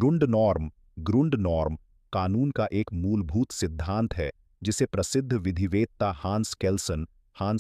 ग्रुंड norm कानून का एक मूलभूत सिद्धांत है जिसे प्रसिद्ध विधिवेत्ता हांस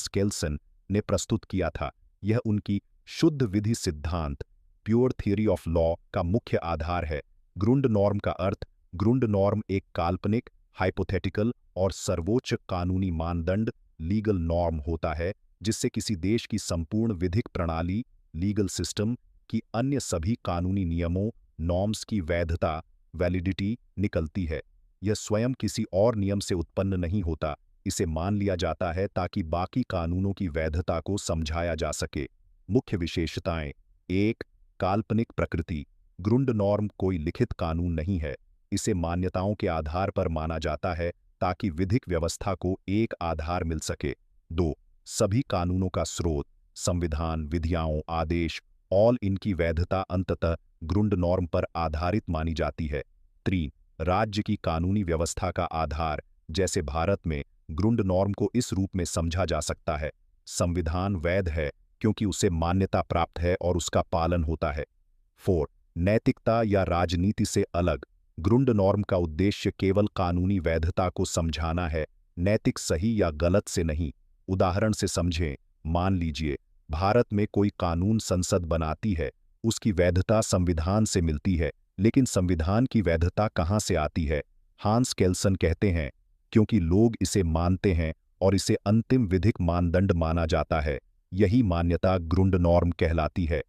केल्सन ने प्रस्तुत किया था। यह उनकी शुद्ध विधि सिद्धांत प्योर थियरी ऑफ लॉ का मुख्य आधार है। ग्रुंड नॉर्म का अर्थ ग्रुंड नॉर्म एक काल्पनिक, हाइपोथेटिकल और सर्वोच्च कानूनी मानदंड लीगल नॉर्म होता है जिससे किसी देश की संपूर्ण विधिक प्रणाली लीगल सिस्टम की अन्य सभी कानूनी नियमों नॉर्म्स की वैधता वैलिडिटी निकलती है। यह स्वयं किसी और नियम से उत्पन्न नहीं होता, इसे मान लिया जाता है ताकि बाकी कानूनों की वैधता को समझाया जा सके। मुख्य विशेषताएं। 1. काल्पनिक प्रकृति। ग्रुंड नॉर्म कोई लिखित कानून नहीं है, इसे मान्यताओं के आधार पर माना जाता है ताकि विधिक व्यवस्था को एक आधार मिल सके। 2. सभी कानूनों का स्रोत, संविधान, विधियाँ, आदेश, ऑल इनकी वैधता अंततः ग्रुंड नॉर्म पर आधारित मानी जाती है। 3. राज्य की कानूनी व्यवस्था का आधार, जैसे भारत में ग्रुंड नॉर्म को इस रूप में समझा जा सकता है, संविधान वैध है क्योंकि उसे मान्यता प्राप्त है और उसका पालन होता है। 4. नैतिकता या राजनीति से अलग। ग्रुंड नॉर्म का उद्देश्य केवल कानूनी वैधता को समझाना है, नैतिक सही या गलत से नहीं। उदाहरण से समझें, मान लीजिए भारत में कोई कानून संसद बनाती है, उसकी वैधता संविधान से मिलती है, लेकिन संविधान की वैधता कहाँ से आती है? हांस केल्सन कहते हैं, क्योंकि लोग इसे मानते हैं और इसे अंतिम विधिक मानदंड माना जाता है। यही मान्यता ग्रुंड नॉर्म कहलाती है।